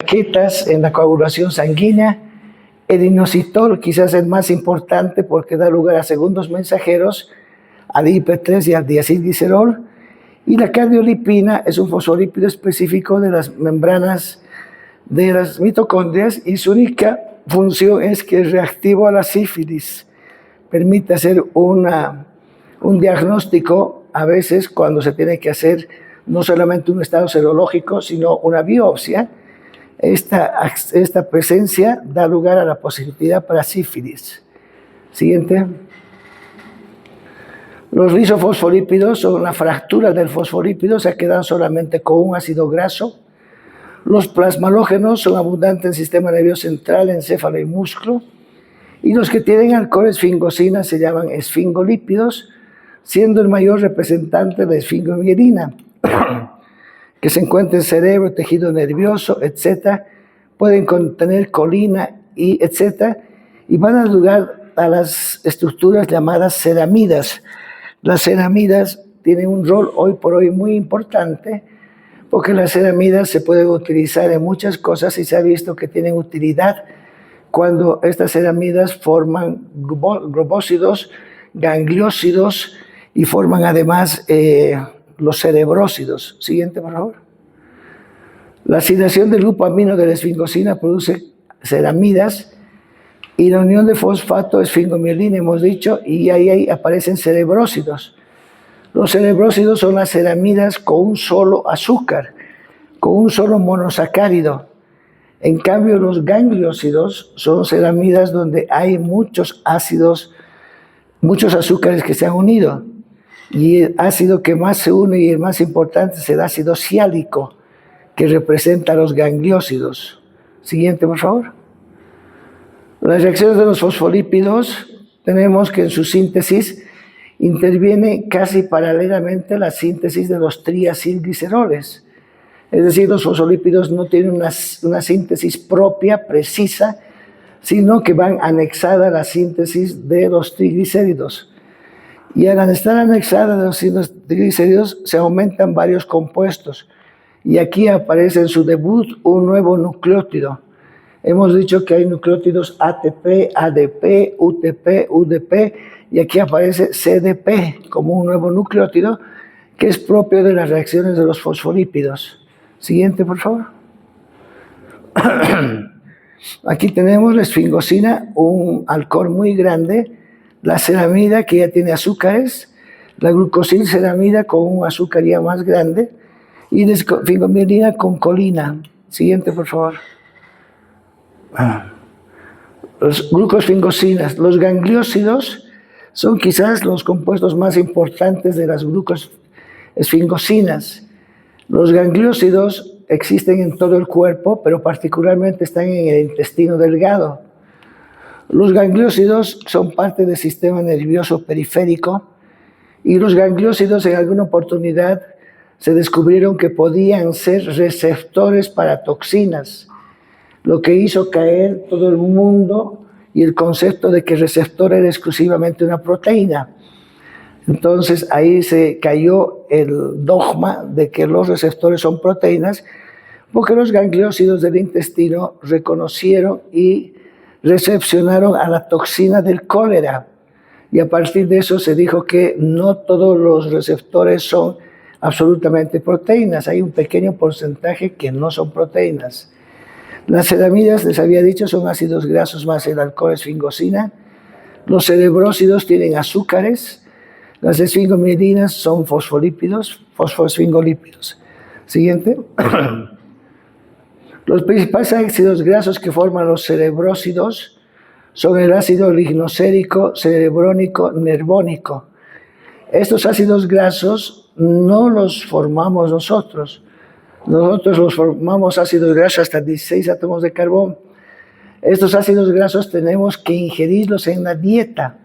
plaquetas en la coagulación sanguínea. El inositol quizás es el más importante porque da lugar a segundos mensajeros, al IP3 y al diacilglicerol. Y la cardiolipina es un fosfolípido específico de las membranas de las mitocondrias y su única función es que es reactivo a la sífilis. Permite hacer un diagnóstico a veces cuando se tiene que hacer no solamente un estado serológico, sino una biopsia. Esta presencia da lugar a la positividad para sífilis. Siguiente. Los lisofosfolípidos son una fractura del fosfolípido, se quedan solamente con un ácido graso. Los plasmalógenos son abundantes en el sistema nervioso central, encéfalo y músculo. Y los que tienen alcohol esfingosina se llaman esfingolípidos, siendo el mayor representante de esfingomielina, que se encuentra en cerebro, tejido nervioso, etc. Pueden contener colina, y etc. Y van a dar lugar a las estructuras llamadas ceramidas. Las ceramidas tienen un rol hoy por hoy muy importante, porque las ceramidas se pueden utilizar en muchas cosas y se ha visto que tienen utilidad cuando estas ceramidas forman globócidos, gangliósidos y forman además los cerebrósidos. Siguiente, por favor. La oxidación del grupo amino de la esfingosina produce ceramidas y la unión de fosfato esfingomielina, hemos dicho, y ahí aparecen cerebrósidos. Los cerebrósidos son las ceramidas con un solo azúcar, con un solo monosacárido. En cambio, los gangliósidos son ceramidas donde hay muchos ácidos, muchos azúcares que se han unido. Y el ácido que más se une y el más importante es el ácido siálico, que representa a los gangliósidos. Siguiente, por favor. Las reacciones de los fosfolípidos, tenemos que en su síntesis interviene casi paralelamente la síntesis de los triacilgliceroles. Es decir, los fosfolípidos no tienen una síntesis propia, precisa, sino que van anexada a la síntesis de los triglicéridos. Y al estar anexada a los triglicéridos se aumentan varios compuestos. Y aquí aparece en su debut un nuevo nucleótido. Hemos dicho que hay nucleótidos ATP, ADP, UTP, UDP, y aquí aparece CDP como un nuevo nucleótido que es propio de las reacciones de los fosfolípidos. Siguiente, por favor. Aquí tenemos la esfingosina, un alcohol muy grande, la ceramida que ya tiene azúcares, la glucosilceramida con un azúcar ya más grande y la esfingomielina con colina. Siguiente, por favor. Los glucosfingosinas, los gangliósidos son quizás los compuestos más importantes de las glucosfingosinas. Los gangliósidos existen en todo el cuerpo, pero particularmente están en el intestino delgado. Los gangliósidos son parte del sistema nervioso periférico y los gangliósidos en alguna oportunidad se descubrieron que podían ser receptores para toxinas, lo que hizo caer todo el mundo y el concepto de que el receptor era exclusivamente una proteína. Entonces ahí se cayó el dogma de que los receptores son proteínas, porque los gangliósidos del intestino reconocieron y recepcionaron a la toxina del cólera. Y a partir de eso se dijo que no todos los receptores son absolutamente proteínas. Hay un pequeño porcentaje que no son proteínas. Las ceramidas, les había dicho, son ácidos grasos más el alcohol esfingosina. Los cerebrósidos tienen azúcares. Las esfingomielinas son fosfolípidos, fosfoesfingolípidos. Siguiente. Los principales ácidos grasos que forman los cerebrósidos son el ácido lignocérico, cerebrónico, nervónico. Estos ácidos grasos no los formamos nosotros. Nosotros los formamos ácidos grasos hasta 16 átomos de carbón. Estos ácidos grasos tenemos que ingerirlos en la dieta.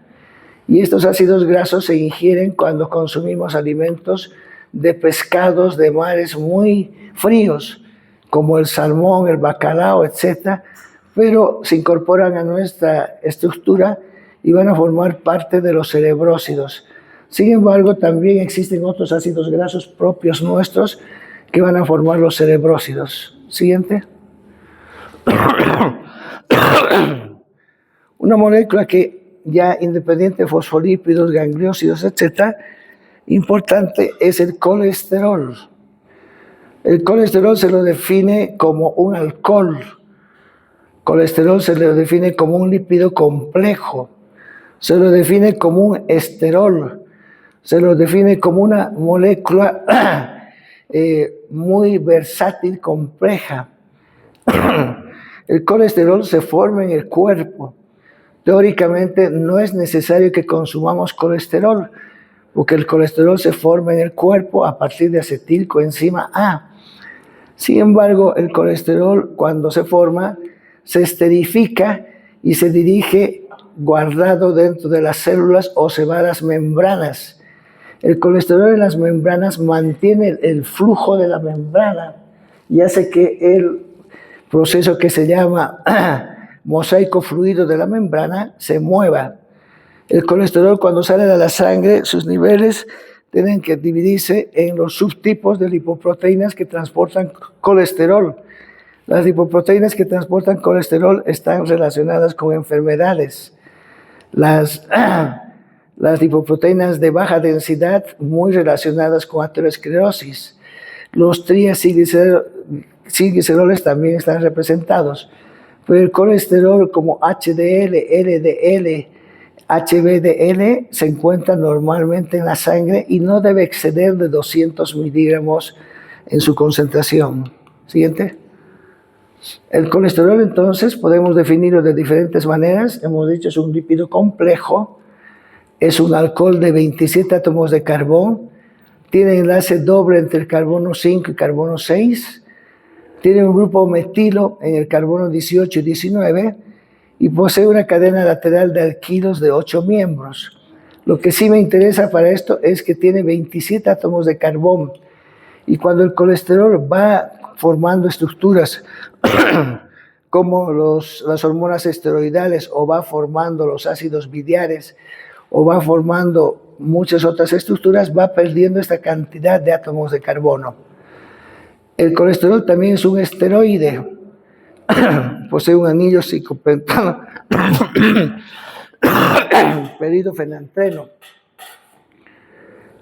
Y estos ácidos grasos se ingieren cuando consumimos alimentos de pescados de mares muy fríos, como el salmón, el bacalao, etc. Pero se incorporan a nuestra estructura y van a formar parte de los cerebrósidos. Sin embargo, también existen otros ácidos grasos propios nuestros que van a formar los cerebrósidos. Siguiente. Una molécula que ya independiente de fosfolípidos, gangliósidos, etc., importante es el colesterol. El colesterol se lo define como un alcohol. Colesterol se lo define como un lípido complejo. Se lo define como un esterol. Se lo define como una molécula muy versátil, compleja. El colesterol se forma en el cuerpo. Teóricamente no es necesario que consumamos colesterol, porque el colesterol se forma en el cuerpo a partir de acetilcoenzima A. Sin embargo, el colesterol cuando se forma se esterifica y se dirige guardado dentro de las células o se va a las membranas. El colesterol en las membranas mantiene el flujo de la membrana y hace que el proceso que se llama mosaico fluido de la membrana se mueva. El colesterol cuando sale de la sangre, sus niveles tienen que dividirse en los subtipos de lipoproteínas que transportan colesterol. Las lipoproteínas que transportan colesterol están relacionadas con enfermedades. Las lipoproteínas de baja densidad muy relacionadas con aterosclerosis. Los triacilgliceroles también están representados. Pero el colesterol como HDL, LDL, HDL se encuentra normalmente en la sangre y no debe exceder de 200 miligramos en su concentración. Siguiente. El colesterol entonces podemos definirlo de diferentes maneras. Hemos dicho es un lípido complejo, es un alcohol de 27 átomos de carbón, tiene enlace doble entre el carbono 5 y carbono 6, tiene un grupo metilo en el carbono 18 y 19 y posee una cadena lateral de alquilos de 8 miembros. Lo que sí me interesa para esto es que tiene 27 átomos de carbón y cuando el colesterol va formando estructuras como las hormonas esteroidales o va formando los ácidos biliares o va formando muchas otras estructuras, va perdiendo esta cantidad de átomos de carbono. El colesterol también es un esteroide. Posee un anillo ciclopentano peridofenantreno.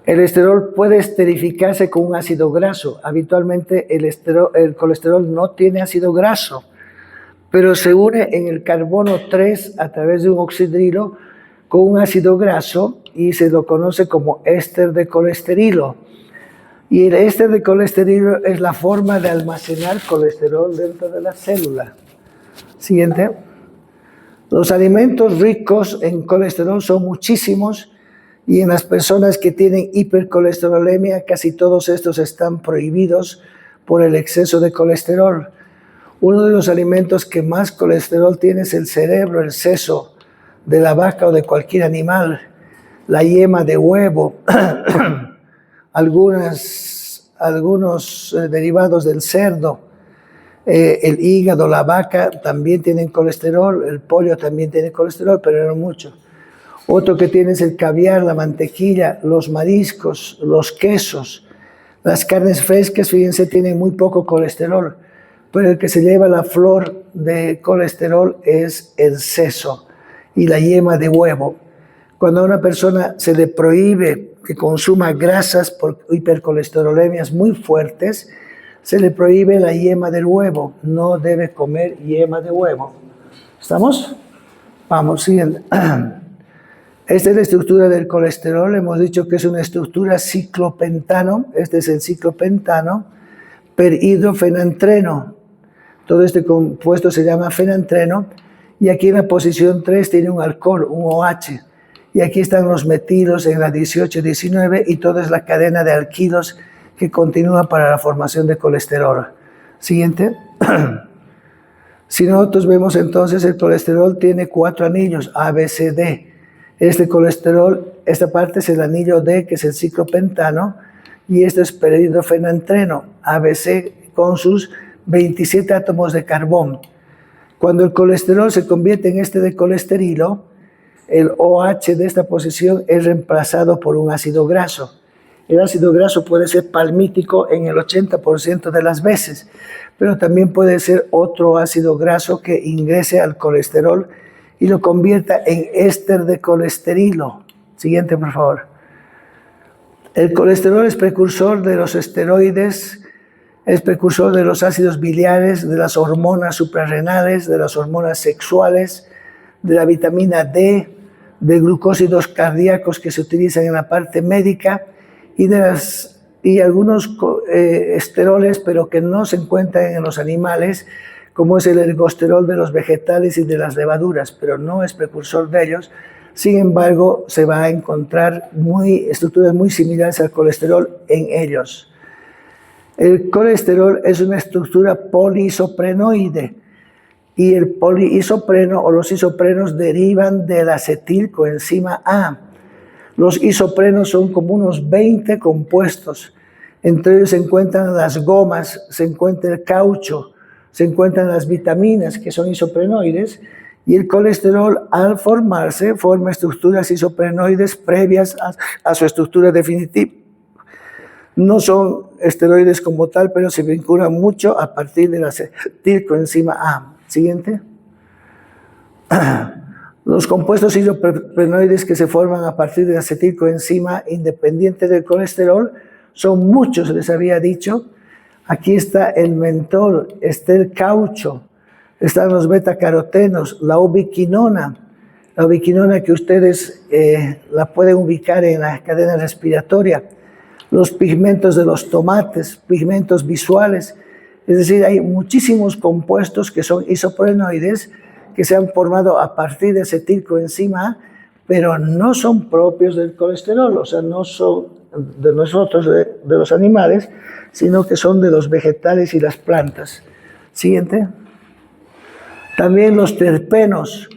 El esterol puede esterificarse con un ácido graso. Habitualmente el colesterol no tiene ácido graso, pero se une en el carbono 3 a través de un oxidrilo con un ácido graso y se lo conoce como éster de colesterilo. Y el éster de colesterilo es la forma de almacenar colesterol dentro de la célula. Siguiente. Los alimentos ricos en colesterol son muchísimos y en las personas que tienen hipercolesterolemia casi todos estos están prohibidos por el exceso de colesterol. Uno de los alimentos que más colesterol tiene es el cerebro, el seso de la vaca o de cualquier animal, la yema de huevo, algunos derivados del cerdo, el hígado, la vaca también tienen colesterol, el pollo también tiene colesterol, pero no mucho. Otro que tiene es el caviar, la mantequilla, los mariscos, los quesos, las carnes frescas, fíjense, tienen muy poco colesterol, pero el que se lleva la flor de colesterol es el seso y la yema de huevo. Cuando a una persona se le prohíbe que consuma grasas por hipercolesterolemias muy fuertes, se le prohíbe la yema del huevo. No debe comer yema de huevo. ¿Estamos? Vamos, siguiente. Esta es la estructura del colesterol. Hemos dicho que es una estructura ciclopentano. Este es el ciclopentano perhidrofenantreno. Todo este compuesto se llama fenantreno. Y aquí en la posición 3 tiene un alcohol, un OH. Y aquí están los metilos en la 18 y 19 y toda es la cadena de alquilos que continúa para la formación de colesterol. Siguiente. Si nosotros vemos entonces el colesterol tiene 4 anillos, A, B, C, D. Este colesterol, esta parte es el anillo D, que es el ciclopentano, y este es perhidrofenantreno, ABC, con sus 27 átomos de carbón. Cuando el colesterol se convierte en este de colesterilo, el OH de esta posición es reemplazado por un ácido graso. El ácido graso puede ser palmítico en el 80% de las veces, pero también puede ser otro ácido graso que ingrese al colesterol y lo convierta en éster de colesterilo. Siguiente, por favor. El colesterol es precursor de los esteroides, es precursor de los ácidos biliares, de las hormonas suprarrenales, de las hormonas sexuales, de la vitamina D, de glucósidos cardíacos que se utilizan en la parte médica y algunos esteroles, pero que no se encuentran en los animales, como es el ergosterol de los vegetales y de las levaduras, pero no es precursor de ellos. Sin embargo, se va a encontrar estructuras muy similares al colesterol en ellos. El colesterol es una estructura poliisoprenoide y el poliisopreno o los isoprenos derivan de la acetilcoenzima A. Los isoprenos son como unos 20 compuestos. Entre ellos se encuentran las gomas, se encuentra el caucho, se encuentran las vitaminas que son isoprenoides, y el colesterol al formarse forma estructuras isoprenoides previas a su estructura definitiva. No son esteroides como tal, pero se vinculan mucho a partir de la acetilcoenzima A. Siguiente. Los compuestos isoprenoides que se forman a partir de la acetilcoenzima independiente del colesterol son muchos, les había dicho. Aquí está el mentol, está el caucho, están los betacarotenos, la ubiquinona que ustedes la pueden ubicar en la cadena respiratoria, los pigmentos de los tomates, pigmentos visuales. Es decir, hay muchísimos compuestos que son isoprenoides que se han formado a partir de acetilcoenzima A, pero no son propios del colesterol, o sea, no son de nosotros, de los animales, sino que son de los vegetales y las plantas. Siguiente. También los terpenos,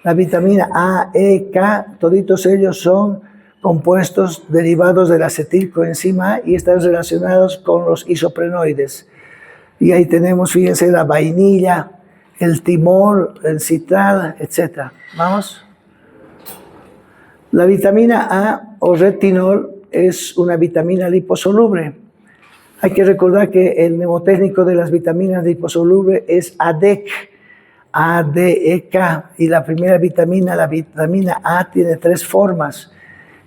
la vitamina A, E, K, toditos ellos son compuestos derivados de la acetilcoenzima A y están relacionados con los isoprenoides. Y ahí tenemos, fíjense, la vainilla, el timol, el citral, etc. ¿Vamos? La vitamina A o retinol es una vitamina liposoluble. Hay que recordar que el mnemotécnico de las vitaminas liposolubles es ADEK, A-D-E-K, y la primera vitamina, la vitamina A, tiene 3 formas: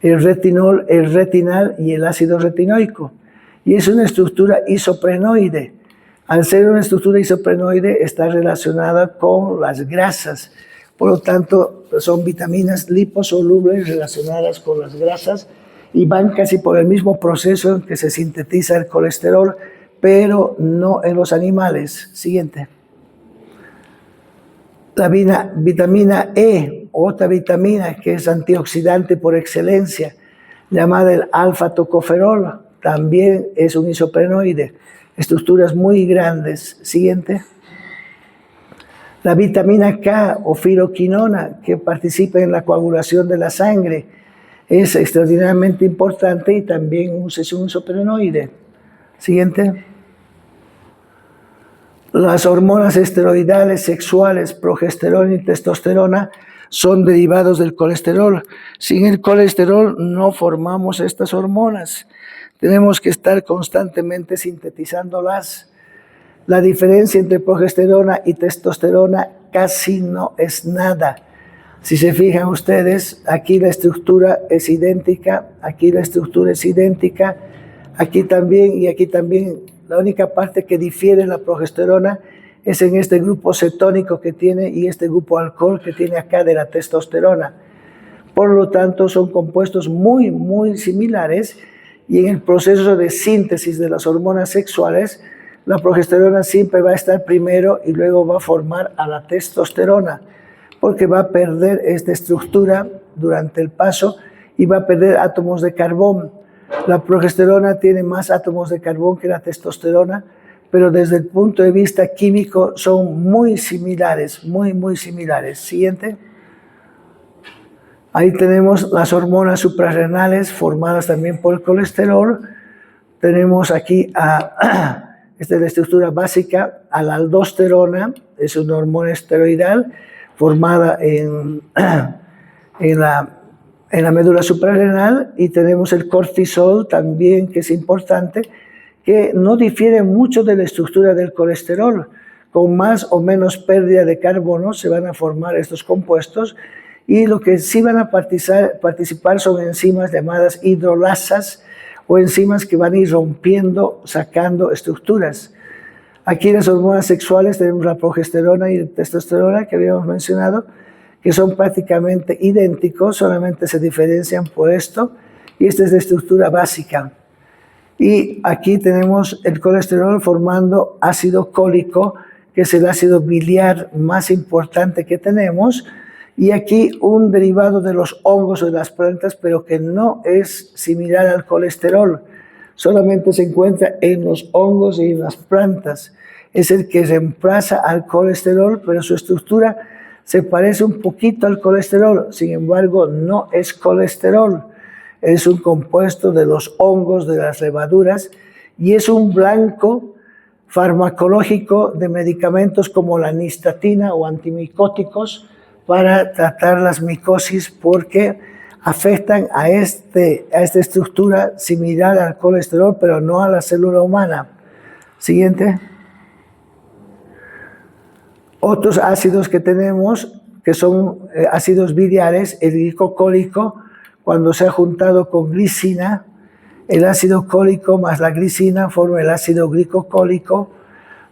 el retinol, el retinal y el ácido retinoico. Y es una estructura isoprenoide. Al ser una estructura isoprenoide, está relacionada con las grasas. Por lo tanto, son vitaminas liposolubles relacionadas con las grasas y van casi por el mismo proceso en que se sintetiza el colesterol, pero no en los animales. Siguiente. La vitamina E, otra vitamina que es antioxidante por excelencia, llamada el alfa-tocoferol, también es un isoprenoide, estructuras muy grandes. Siguiente. La vitamina K o filoquinona, que participa en la coagulación de la sangre, es extraordinariamente importante y también es un isoprenoide. Siguiente. Las hormonas esteroidales sexuales, progesterona y testosterona, son derivados del colesterol. Sin el colesterol no formamos estas hormonas. Tenemos que estar constantemente sintetizándolas. La diferencia entre progesterona y testosterona casi no es nada. Si se fijan ustedes, aquí la estructura es idéntica, aquí la estructura es idéntica, aquí también y aquí también. La única parte que difiere la progesterona es en este grupo cetónico que tiene y este grupo alcohol que tiene acá de la testosterona. Por lo tanto, son compuestos muy, muy similares, y en el proceso de síntesis de las hormonas sexuales, la progesterona siempre va a estar primero y luego va a formar a la testosterona, porque va a perder esta estructura durante el paso y va a perder átomos de carbón. La progesterona tiene más átomos de carbón que la testosterona, pero desde el punto de vista químico son muy similares, muy, muy similares. Siguiente. Ahí tenemos las hormonas suprarrenales formadas también por el colesterol. Tenemos aquí esta es la estructura básica, a la aldosterona, es una hormona esteroidal formada en la en la médula suprarrenal, y tenemos el cortisol también, que es importante, que no difiere mucho de la estructura del colesterol. Con más o menos pérdida de carbono se van a formar estos compuestos, y lo que sí van a participar son enzimas llamadas hidrolasas, o enzimas que van a ir rompiendo, sacando estructuras. Aquí en las hormonas sexuales tenemos la progesterona y la testosterona que habíamos mencionado, que son prácticamente idénticos, solamente se diferencian por esto, y esta es la estructura básica. Y aquí tenemos el colesterol formando ácido cólico, que es el ácido biliar más importante que tenemos, y aquí un derivado de los hongos o de las plantas, pero que no es similar al colesterol, solamente se encuentra en los hongos y en las plantas. Es el que reemplaza al colesterol, pero su estructura se parece un poquito al colesterol, sin embargo no es colesterol, es un compuesto de los hongos, de las levaduras, y es un blanco farmacológico de medicamentos como la nistatina o antimicóticos para tratar las micosis, porque afectan a esta estructura similar al colesterol, pero no a la célula humana. Siguiente. Otros ácidos que tenemos, que son ácidos biliares, el glicocólico, cuando se ha juntado con glicina, el ácido cólico más la glicina forma el ácido glicocólico.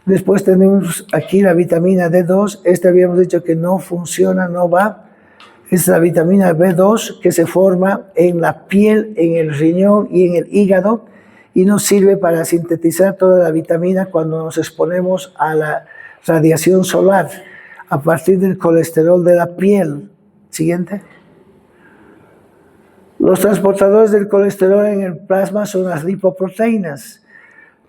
Después tenemos aquí la vitamina D2, esta habíamos dicho que no funciona, no va. Es la vitamina B2 que se forma en la piel, en el riñón y en el hígado, y nos sirve para sintetizar toda la vitamina cuando nos exponemos a la radiación solar a partir del colesterol de la piel. Siguiente. Los transportadores del colesterol en el plasma son las lipoproteínas.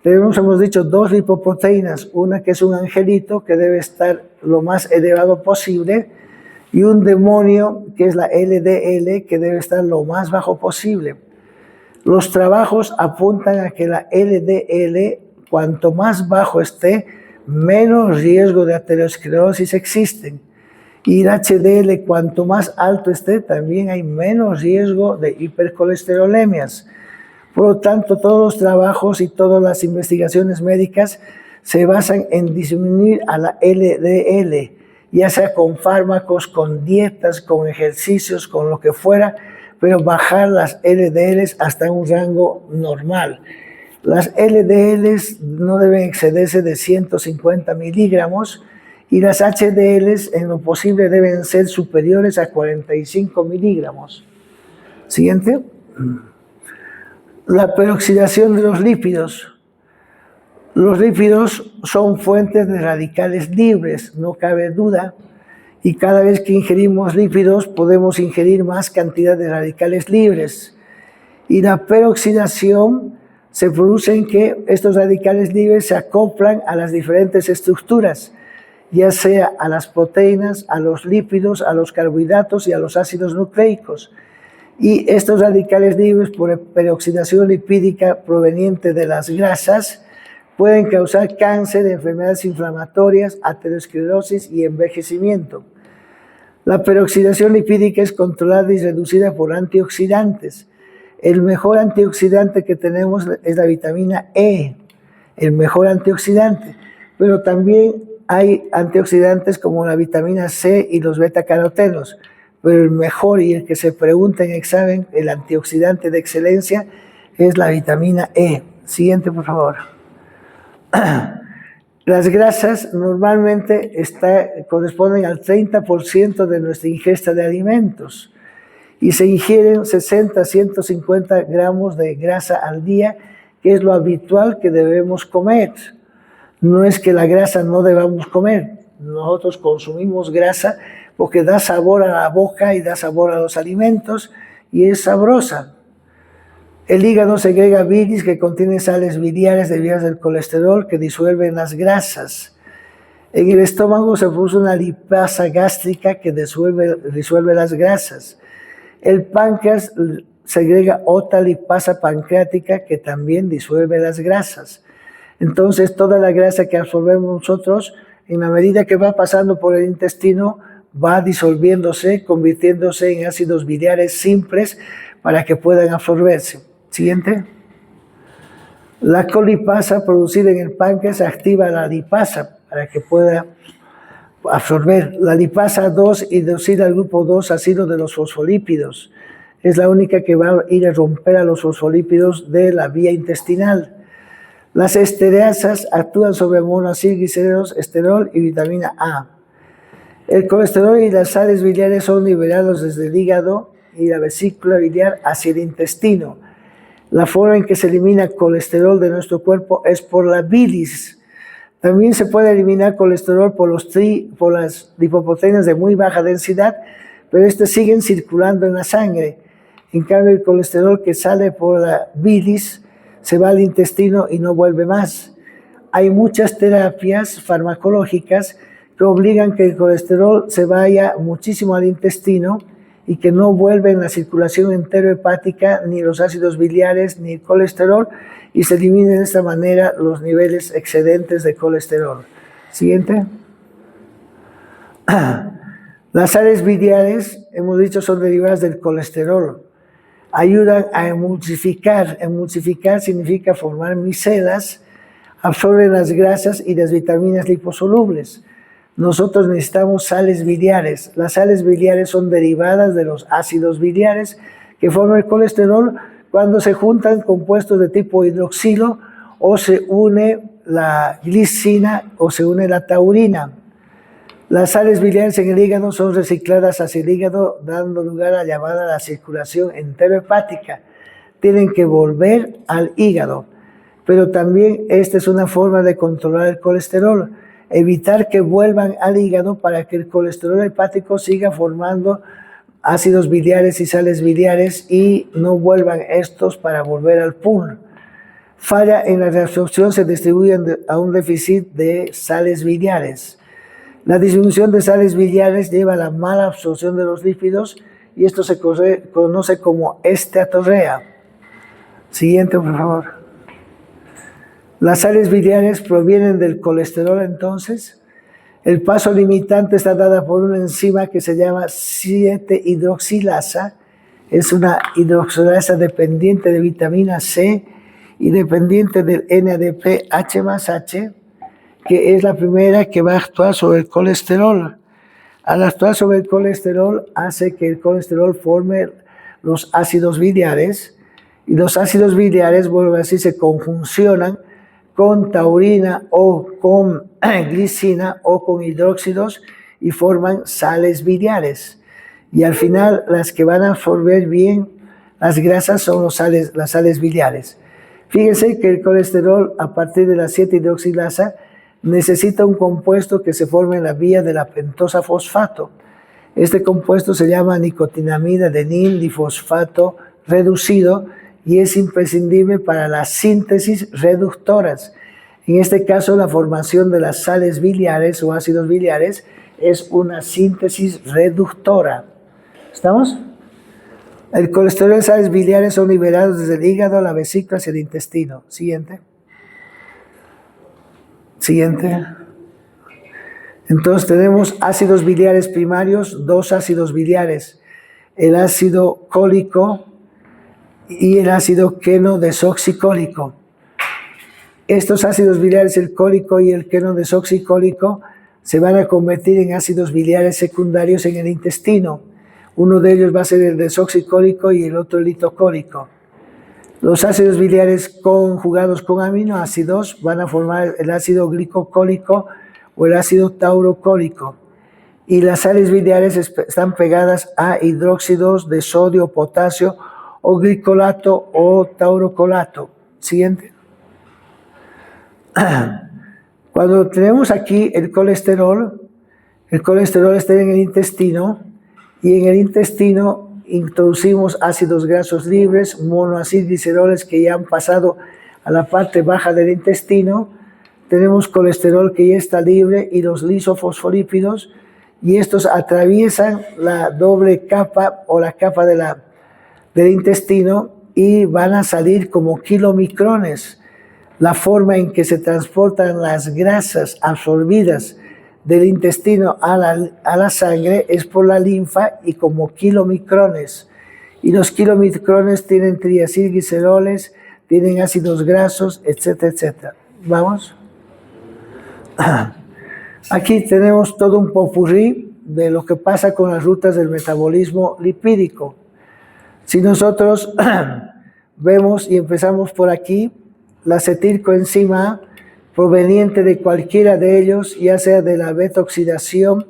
Hemos dicho dos lipoproteínas, una que es un angelito que debe estar lo más elevado posible, y un demonio que es la LDL que debe estar lo más bajo posible. Los trabajos apuntan a que la LDL, cuanto más bajo esté, menos riesgo de aterosclerosis existen. Y el HDL, cuanto más alto esté, también hay menos riesgo de hipercolesterolemias. Por lo tanto, todos los trabajos y todas las investigaciones médicas se basan en disminuir a la LDL, ya sea con fármacos, con dietas, con ejercicios, con lo que fuera, pero bajar las LDLs hasta un rango normal. Las LDLs no deben excederse de 150 miligramos, y las HDLs en lo posible deben ser superiores a 45 miligramos. Siguiente. La peroxidación de los lípidos. Los lípidos son fuentes de radicales libres, no cabe duda, y cada vez que ingerimos lípidos podemos ingerir más cantidad de radicales libres. Y la peroxidación se produce en que estos radicales libres se acoplan a las diferentes estructuras, ya sea a las proteínas, a los lípidos, a los carbohidratos y a los ácidos nucleicos. Y estos radicales libres por peroxidación lipídica proveniente de las grasas pueden causar cáncer, enfermedades inflamatorias, aterosclerosis y envejecimiento. La peroxidación lipídica es controlada y reducida por antioxidantes. El mejor antioxidante que tenemos es la vitamina E, el mejor antioxidante, pero también hay antioxidantes como la vitamina C y los betacarotenos, pero el mejor y el que se pregunta en examen, el antioxidante de excelencia, es la vitamina E. Siguiente, por favor. Las grasas normalmente corresponden al 30% de nuestra ingesta de alimentos, y se ingieren 60 a 150 gramos de grasa al día, que es lo habitual que debemos comer. No es que la grasa no debamos comer, nosotros consumimos grasa porque da sabor a la boca y da sabor a los alimentos y es sabrosa. El hígado segrega bilis que contiene sales biliares debidas al colesterol que disuelven las grasas. En el estómago se produce una lipasa gástrica que disuelve las grasas. El páncreas segrega otra lipasa pancreática que también disuelve las grasas. Entonces, toda la grasa que absorbemos nosotros, en la medida que va pasando por el intestino, va disolviéndose, convirtiéndose en ácidos biliares simples para que puedan absorberse. Siguiente. La colipasa producida en el páncreas activa la lipasa para que pueda absorber. La lipasa 2 hidroxila al grupo 2 ácido de los fosfolípidos. Es la única que va a ir a romper a los fosfolípidos de la vía intestinal. Las estereasas actúan sobre monoacilglicerols, esterol y vitamina A. El colesterol y las sales biliares son liberados desde el hígado y la vesícula biliar hacia el intestino. La forma en que se elimina colesterol de nuestro cuerpo es por la bilis. También se puede eliminar colesterol por las lipoproteínas de muy baja densidad, pero estas siguen circulando en la sangre. En cambio, el colesterol que sale por la bilis se va al intestino y no vuelve más. Hay muchas terapias farmacológicas que obligan que el colesterol se vaya muchísimo al intestino y que no vuelva en la circulación enterohepática ni los ácidos biliares ni el colesterol, y se eliminen de esta manera los niveles excedentes de colesterol. Siguiente. Las sales biliares, hemos dicho, son derivadas del colesterol. Ayudan a emulsificar. Emulsificar significa formar micelas, absorben las grasas y las vitaminas liposolubles. Nosotros necesitamos sales biliares. Las sales biliares son derivadas de los ácidos biliares que forman el colesterol cuando se juntan compuestos de tipo hidroxilo o se une la glicina o se une la taurina. Las sales biliares en el hígado son recicladas hacia el hígado, dando lugar a la llamada circulación enterohepática. Tienen que volver al hígado, pero también esta es una forma de controlar el colesterol, evitar que vuelvan al hígado para que el colesterol hepático siga formando ácidos biliares y sales biliares y no vuelvan estos para volver al pool. Falla en la reabsorción, se distribuyen a un déficit de sales biliares. La disminución de sales biliares lleva a la mala absorción de los lípidos y esto se conoce como esteatorrea. Siguiente, por favor. Las sales biliares provienen del colesterol, entonces. El paso limitante está dada por una enzima que se llama 7-hidroxilasa. Es una hidroxilasa dependiente de vitamina C y dependiente del NADPH+H, que es la primera que va a actuar sobre el colesterol. Al actuar sobre el colesterol, hace que el colesterol forme los ácidos biliares, y los ácidos biliares, vuelvo a decir, se conjuncionan con taurina o con glicina o con hidróxidos y forman sales biliares. Y al final, las que van a absorber bien las grasas son las sales biliares. Fíjense que el colesterol, a partir de la 7-hidroxilasa, necesita un compuesto que se forme en la vía de la pentosa fosfato. Este compuesto se llama nicotinamida adenil difosfato reducido y es imprescindible para las síntesis reductoras. En este caso, la formación de las sales biliares o ácidos biliares es una síntesis reductora. ¿Estamos? El colesterol y sales biliares son liberados desde el hígado, la vesícula hacia el intestino. Siguiente. Siguiente. Entonces tenemos ácidos biliares primarios, dos ácidos biliares, el ácido cólico y el ácido queno-desoxicólico. Estos ácidos biliares, el cólico y el queno-desoxicólico, se van a convertir en ácidos biliares secundarios en el intestino. Uno de ellos va a ser el desoxicólico y el otro el litocólico. Los ácidos biliares conjugados con aminoácidos van a formar el ácido glicocólico o el ácido taurocólico. Y las sales biliares están pegadas a hidróxidos de sodio, potasio o glicolato o taurocolato. Siguiente. Cuando tenemos aquí el colesterol está en el intestino y en el intestino introducimos ácidos grasos libres, monoacilgliceroles que ya han pasado a la parte baja del intestino. Tenemos colesterol que ya está libre y los lisofosfolípidos, y estos atraviesan la doble capa o la capa del intestino y van a salir como kilomicrones. La forma en que se transportan las grasas absorbidas del intestino a la sangre es por la linfa y como kilomicrones. Y los kilomicrones tienen triacilgliceroles, tienen ácidos grasos, etcétera, etcétera. ¿Vamos? Aquí tenemos todo un popurrí de lo que pasa con las rutas del metabolismo lipídico. Si nosotros vemos y empezamos por aquí, la acetilcoenzima A, proveniente de cualquiera de ellos, ya sea de la beta-oxidación,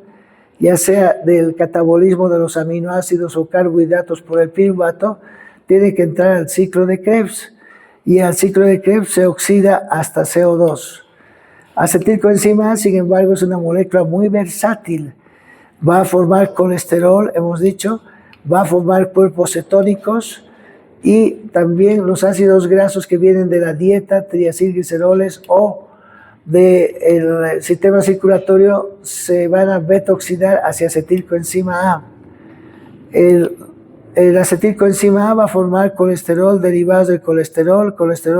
ya sea del catabolismo de los aminoácidos o carbohidratos por el piruvato, tiene que entrar al ciclo de Krebs. Y al ciclo de Krebs se oxida hasta CO2. Acetilcoenzima A, sin embargo, es una molécula muy versátil. Va a formar colesterol, hemos dicho, va a formar cuerpos cetónicos y también los ácidos grasos que vienen de la dieta, triacilgliceroles o del sistema circulatorio se van a beta-oxidar hacia acetilcoenzima A. El acetilcoenzima A va a formar colesterol, derivados del colesterol,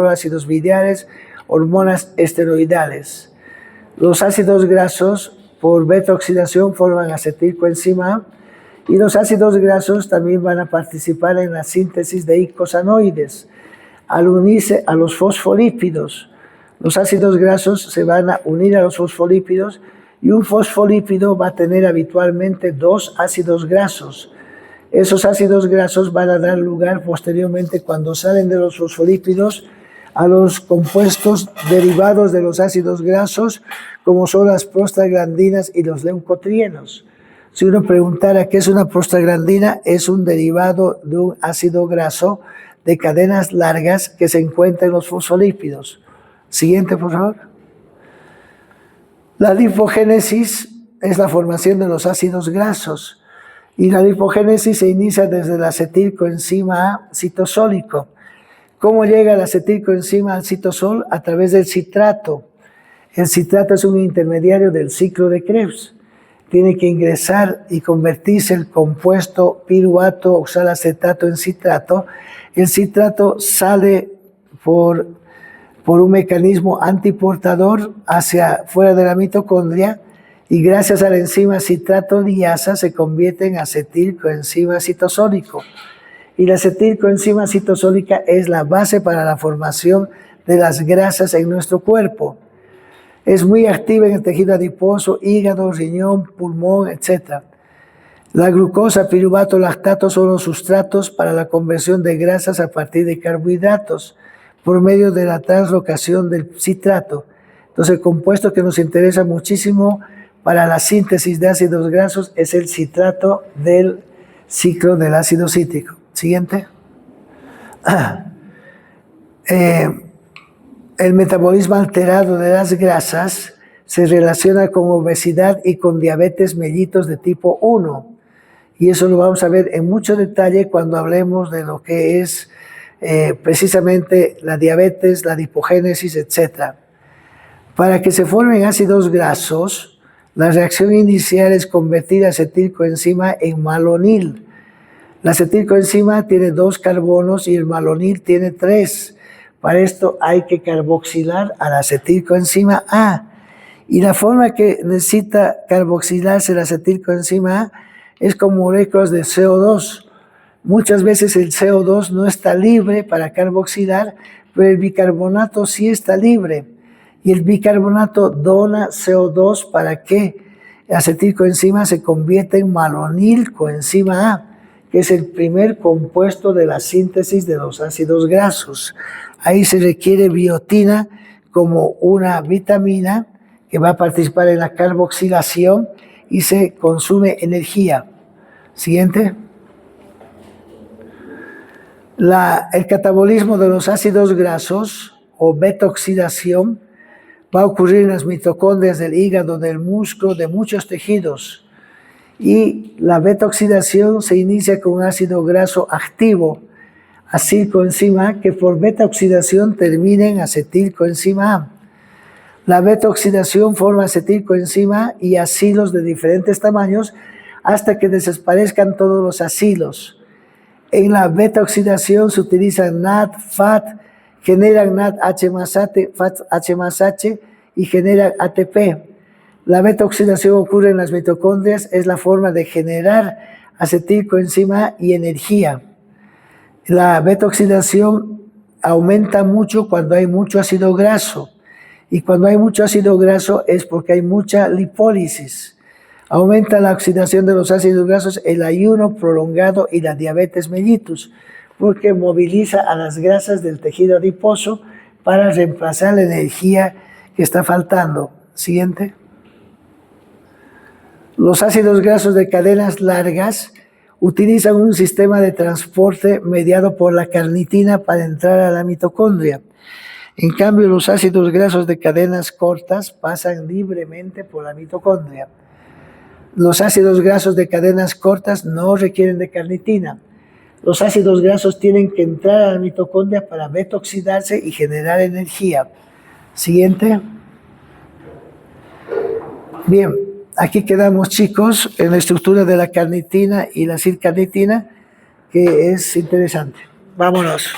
ácidos biliares, hormonas esteroidales. Los ácidos grasos por beta-oxidación forman acetilcoenzima A y los ácidos grasos también van a participar en la síntesis de eicosanoides al unirse a los fosfolípidos. Los ácidos grasos se van a unir a los fosfolípidos y un fosfolípido va a tener habitualmente dos ácidos grasos. Esos ácidos grasos van a dar lugar posteriormente, cuando salen de los fosfolípidos, a los compuestos derivados de los ácidos grasos, como son las prostaglandinas y los leucotrienos. Si uno preguntara qué es una prostaglandina, es un derivado de un ácido graso de cadenas largas que se encuentra en los fosfolípidos. Siguiente, por favor. La lipogénesis es la formación de los ácidos grasos y la lipogénesis se inicia desde el acetilcoenzima A citosólico. ¿Cómo llega el acetilcoenzima al citosol? A través del citrato. El citrato es un intermediario del ciclo de Krebs. Tiene que ingresar y convertirse el compuesto piruvato oxalacetato en citrato. El citrato sale por un mecanismo antiportador hacia fuera de la mitocondria y gracias a la enzima citrato-liasa se convierte en acetilcoenzima citosólico. Y la acetilcoenzima citosólica es la base para la formación de las grasas en nuestro cuerpo. Es muy activa en el tejido adiposo, hígado, riñón, pulmón, etc. La glucosa, piruvato, lactato son los sustratos para la conversión de grasas a partir de carbohidratos por medio de la translocación del citrato. Entonces, el compuesto que nos interesa muchísimo para la síntesis de ácidos grasos es el citrato del ciclo del ácido cítrico. Siguiente. El metabolismo alterado de las grasas se relaciona con obesidad y con diabetes mellitus de tipo 1. Y eso lo vamos a ver en mucho detalle cuando hablemos de lo que es precisamente la diabetes, la lipogénesis, etc. Para que se formen ácidos grasos, la reacción inicial es convertir acetilcoenzima en malonil. La acetilcoenzima tiene 2 carbonos y el malonil tiene 3. Para esto hay que carboxilar a la acetilcoenzima A. Y la forma que necesita carboxilarse la acetilcoenzima A es con moléculas de CO2. Muchas veces el CO2 no está libre para carboxilar, pero el bicarbonato sí está libre. Y el bicarbonato dona CO2 para que la acetilcoenzima se convierta en malonilcoenzima A, que es el primer compuesto de la síntesis de los ácidos grasos. Ahí se requiere biotina como una vitamina que va a participar en la carboxilación y se consume energía. Siguiente. El catabolismo de los ácidos grasos o beta-oxidación va a ocurrir en las mitocondrias del hígado, del músculo, de muchos tejidos. Y la beta-oxidación se inicia con un ácido graso activo, acetilcoenzima A, que por beta-oxidación termina en acetilcoenzima A. La beta-oxidación forma acetilcoenzima A y acilos de diferentes tamaños hasta que desaparezcan todos los acilos. En la beta-oxidación se utilizan NAD, FAT, generan NADH+H, FAT H+H y generan ATP. La beta-oxidación ocurre en las mitocondrias, es la forma de generar acetilcoenzima A y energía. La beta-oxidación aumenta mucho cuando hay mucho ácido graso. Y cuando hay mucho ácido graso es porque hay mucha lipólisis. Aumenta la oxidación de los ácidos grasos, el ayuno prolongado y la diabetes mellitus, porque moviliza a las grasas del tejido adiposo para reemplazar la energía que está faltando. Siguiente. Los ácidos grasos de cadenas largas utilizan un sistema de transporte mediado por la carnitina para entrar a la mitocondria. En cambio, los ácidos grasos de cadenas cortas pasan libremente por la mitocondria. Los ácidos grasos de cadenas cortas no requieren de carnitina. Los ácidos grasos tienen que entrar a la mitocondria para beta-oxidarse y generar energía. Siguiente. Bien, aquí quedamos, chicos, en la estructura de la carnitina y la circarnitina, que es interesante. Vámonos.